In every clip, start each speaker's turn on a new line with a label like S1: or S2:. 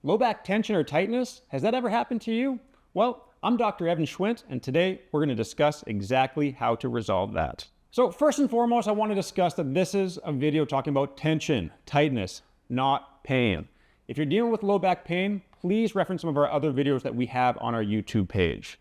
S1: Low back tension or tightness, has that ever happened to you? Well, I'm Dr. Schwindt, and today we're going to discuss exactly how to resolve that. So first and foremost, I want to discuss that this is a video talking about tension, tightness, not pain. If you're dealing with low back pain, please reference some of our other videos that we have on our YouTube page.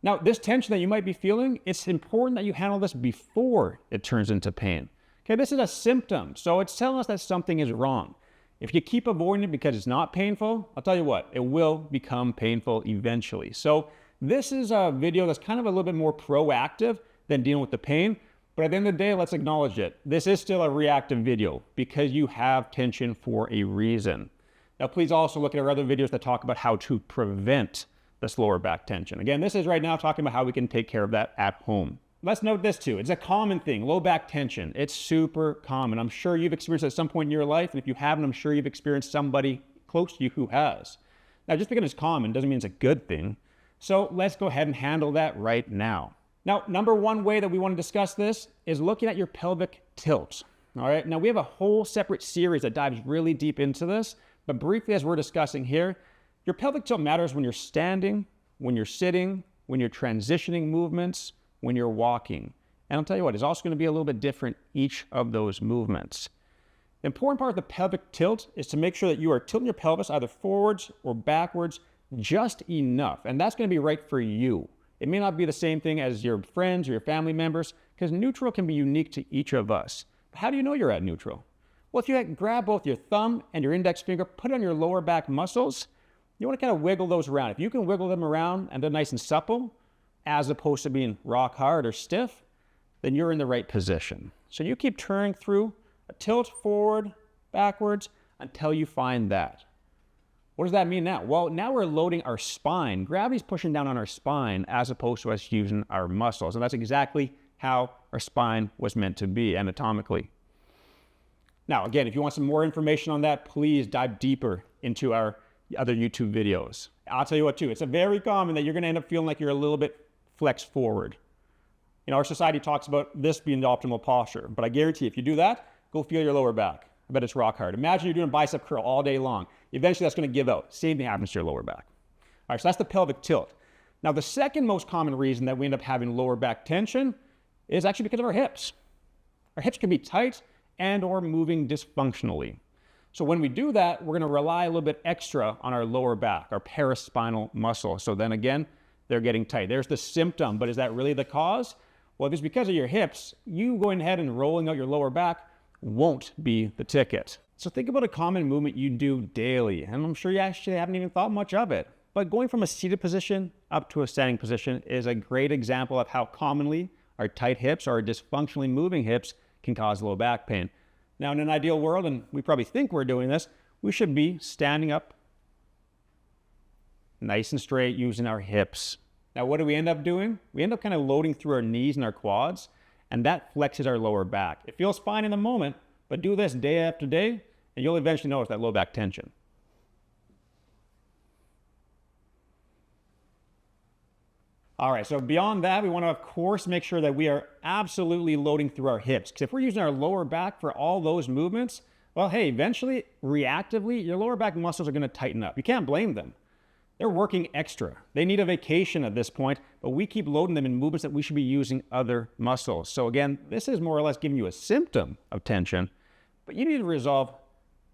S1: Now, this tension that you might be feeling, it's important that you handle this before it turns into pain. Okay, this is a symptom, so it's telling us that something is wrong. If you keep avoiding it because it's not painful, I'll tell you what, it will become painful eventually. So this is a video that's kind of a little bit more proactive than dealing with the pain, but at the end of the day, let's acknowledge it. This is still a reactive video because you have tension for a reason. Now, please also look at our other videos that talk about how to prevent this lower back tension. Again, this is right now talking about how we can take care of that at home. Let's note this too. It's a common thing, low back tension. It's super common. I'm sure you've experienced it at some point in your life, and if you haven't, I'm sure you've experienced somebody close to you who has. Now, just because it's common doesn't mean it's a good thing. So let's go ahead and handle that right now. Now, number one way that we want to discuss this is looking at your pelvic tilt. All right, now we have a whole separate series that dives really deep into this, but briefly as we're discussing here, your pelvic tilt matters when you're standing, when you're sitting, when you're transitioning movements, when you're walking. And I'll tell you what, it's also going to be a little bit different each of those movements. The important part of the pelvic tilt is to make sure that you are tilting your pelvis either forwards or backwards just enough. And that's going to be right for you. It may not be the same thing as your friends or your family members because neutral can be unique to each of us. But how do you know you're at neutral? Well, if you grab both your thumb and your index finger, put it on your lower back muscles, you want to kind of wiggle those around. If you can wiggle them around and they're nice and supple, as opposed to being rock hard or stiff, then you're in the right position. So you keep turning through a tilt forward, backwards, until you find that. What does that mean now? Well, now we're loading our spine. Gravity's pushing down on our spine as opposed to us using our muscles. And that's exactly how our spine was meant to be anatomically. Now, again, if you want some more information on that, please dive deeper into our other YouTube videos. I'll tell you what too, it's a very common that you're going to end up feeling like you're a little bit flexed forward. You know, our society talks about this being the optimal posture, but I guarantee if you do that, go feel your lower back. I bet it's rock hard. Imagine you're doing a bicep curl all day long. Eventually that's going to give out. Same thing happens to your lower back. All right, so that's the pelvic tilt. Now, the second most common reason that we end up having lower back tension is actually because of our hips. Our hips can be tight and or moving dysfunctionally. So when we do that, we're going to rely a little bit extra on our lower back, our paraspinal muscle. So then again, they're getting tight. There's the symptom, but is that really the cause? Well, if it's because of your hips, you going ahead and rolling out your lower back won't be the ticket. So think about a common movement you do daily, and I'm sure you actually haven't even thought much of it. But going from a seated position up to a standing position is a great example of how commonly our tight hips or our dysfunctionally moving hips can cause low back pain. Now, in an ideal world, and we probably think we're doing this, we should be standing up nice and straight using our hips. Now, what do we end up doing? We end up kind of loading through our knees and our quads, and that flexes our lower back. It feels fine in the moment, but do this day after day, and you'll eventually notice that low back tension. All right, so beyond that, we want to, of course, make sure that we are absolutely loading through our hips. Because if we're using our lower back for all those movements, well, hey, eventually, reactively, your lower back muscles are going to tighten up. You can't blame them. They're working extra. They need a vacation at this point, but we keep loading them in movements that we should be using other muscles. So again, this is more or less giving you a symptom of tension, but you need to resolve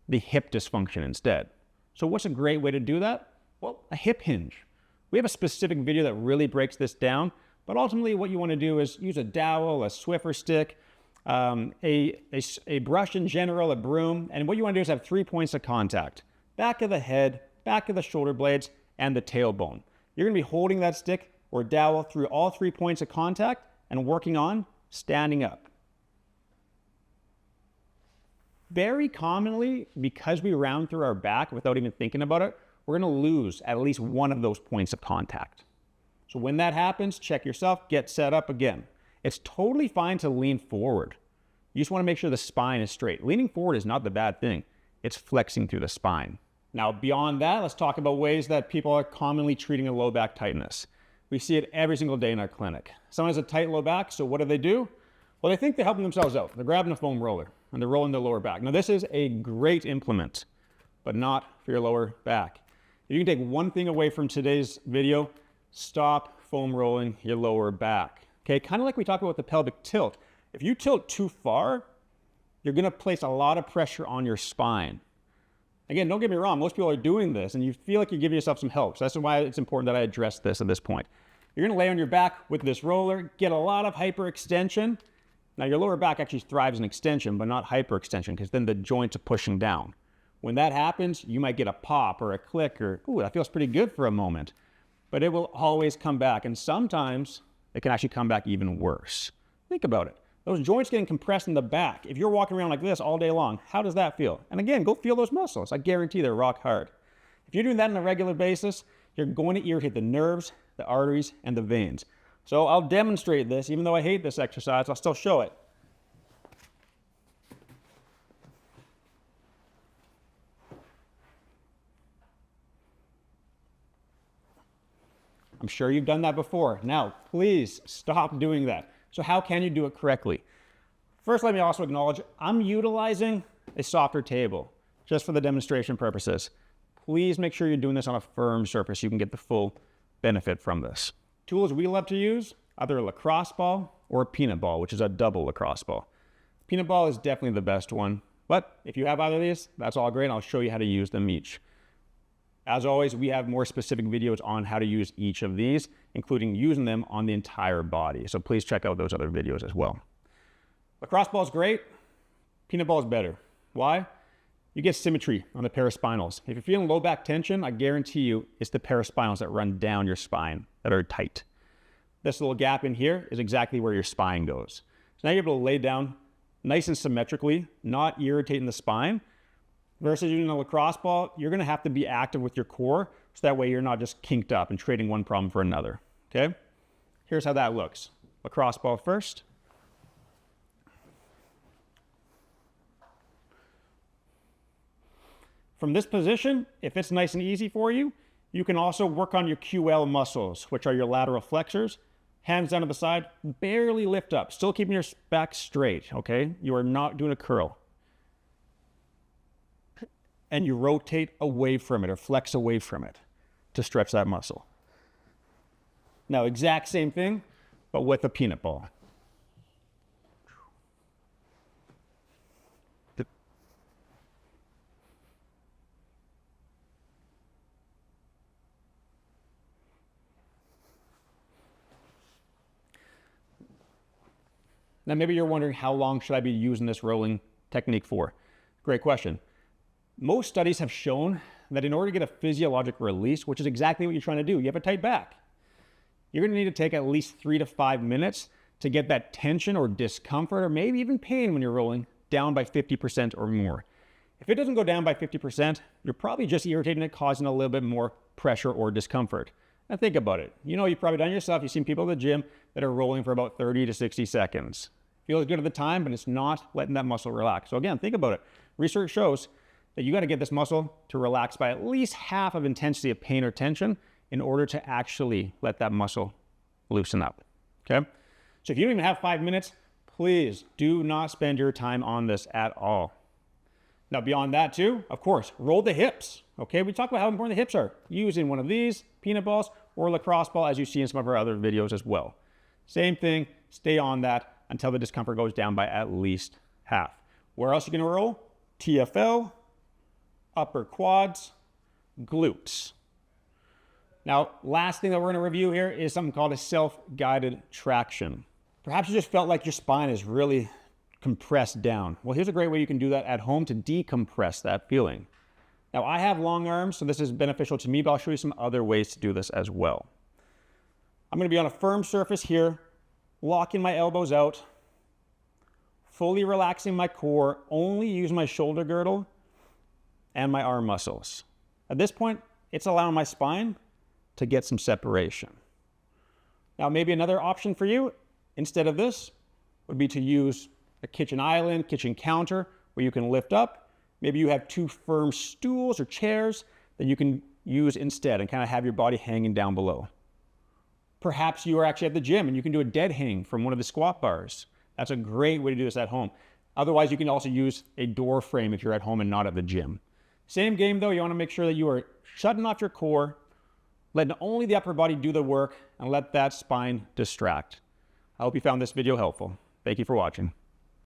S1: the hip dysfunction instead. So what's a great way to do that? Well, a hip hinge. We have a specific video that really breaks this down, but ultimately what you want to do is use a dowel, a Swiffer stick, a brush in general, a broom, and what you want to do is have 3 points of contact. Back of the head, back of the shoulder blades, and the tailbone. You're going to be holding that stick or dowel through all 3 points of contact and working on standing up. Very commonly, because we round through our back without even thinking about it, we're going to lose at least one of those points of contact. So when that happens, check yourself, get set up again. It's totally fine to lean forward. You just want to make sure the spine is straight. Leaning forward is not the bad thing. It's flexing through the spine. Now, beyond that, let's talk about ways that people are commonly treating a low back tightness. We see it every single day in our clinic. Someone has a tight low back, so what do? Well, they think they're helping themselves out. They're grabbing a foam roller and they're rolling their lower back. Now, this is a great implement, but not for your lower back. If you can take one thing away from today's video, stop foam rolling your lower back. Okay, kind of like we talked about the pelvic tilt. If you tilt too far, you're gonna place a lot of pressure on your spine. Again, don't get me wrong, most people are doing this and you feel like you're giving yourself some help. So that's why it's important that I address this at this point. You're gonna lay on your back with this roller, get a lot of hyperextension. Now your lower back actually thrives in extension, but not hyperextension, because then the joints are pushing down. When that happens, you might get a pop or a click or, ooh, that feels pretty good for a moment, but it will always come back. And sometimes it can actually come back even worse. Think about it. Those joints getting compressed in the back. If you're walking around like this all day long, how does that feel? And again, go feel those muscles. I guarantee they're rock hard. If you're doing that on a regular basis, you're going to irritate the nerves, the arteries, and the veins. So I'll demonstrate this. Even though I hate this exercise, I'll still show it. I'm sure you've done that before. Now, please stop doing that. So how can you do it correctly? First, let me also acknowledge I'm utilizing a softer table just for the demonstration purposes. Please make sure you're doing this on a firm surface so you can get the full benefit from this. Tools we love to use, either a lacrosse ball or a peanut ball, which is a double lacrosse ball. Peanut ball is definitely the best one, but if you have either of these, that's all great. I'll show you how to use them each. As always, we have more specific videos on how to use each of these, including using them on the entire body. So please check out those other videos as well. Lacrosse ball is great. Peanut ball is better. Why? You get symmetry on the paraspinals. If you're feeling low back tension, I guarantee you it's the paraspinals that run down your spine that are tight. This little gap in here is exactly where your spine goes. So now you're able to lay down nice and symmetrically, not irritating the spine. Versus using a lacrosse ball, you're gonna have to be active with your core, so that way you're not just kinked up and trading one problem for another, okay? Here's how that looks. Lacrosse ball first. From this position, if it's nice and easy for you, you can also work on your QL muscles, which are your lateral flexors. Hands down to the side, barely lift up, still keeping your back straight, okay? You are not doing a curl. And you rotate away from it or flex away from it to stretch that muscle. Now, exact same thing, but with a peanut ball. Now, maybe you're wondering, how long should I be using this rolling technique for? Great question. Most studies have shown that in order to get a physiologic release, which is exactly what you're trying to do, you have a tight back, you're going to need to take at least 3 to 5 minutes to get that tension or discomfort or maybe even pain when you're rolling down by 50% or more. If it doesn't go down by 50%, you're probably just irritating it, causing a little bit more pressure or discomfort. Now think about it. You know, you've probably done it yourself. You've seen people at the gym that are rolling for about 30 to 60 seconds. Feels good at the time, but it's not letting that muscle relax. So again, think about it. Research shows that you got to get this muscle to relax by at least half of intensity of pain or tension in order to actually let that muscle loosen up, okay? So if you don't even have 5 minutes, please do not spend your time on this at all. Now beyond that too, of course, roll the hips, okay? We talked about how important the hips are, using one of these peanut balls or lacrosse ball, as you see in some of our other videos as well. Same thing, stay on that until the discomfort goes down by at least half. Where else are you gonna roll? TFL, upper quads, glutes. Now, last thing that we're going to review here is something called a self-guided traction. Perhaps you just felt like your spine is really compressed down. Well, here's a great way you can do that at home to decompress that feeling. Now, I have long arms, so this is beneficial to me, but I'll show you some other ways to do this as well. I'm going to be on a firm surface here, locking my elbows out, fully relaxing my core, only use my shoulder girdle and my arm muscles. At this point, it's allowing my spine to get some separation. Now, maybe another option for you, instead of this, would be to use a kitchen island, kitchen counter, where you can lift up. Maybe you have 2 firm stools or chairs that you can use instead and kind of have your body hanging down below. Perhaps you are actually at the gym and you can do a dead hang from one of the squat bars. That's a great way to do this at home. Otherwise, you can also use a door frame if you're at home and not at the gym. Same game though, you want to make sure that you are shutting off your core, letting only the upper body do the work, and let that spine distract. I hope you found this video helpful. Thank you for watching.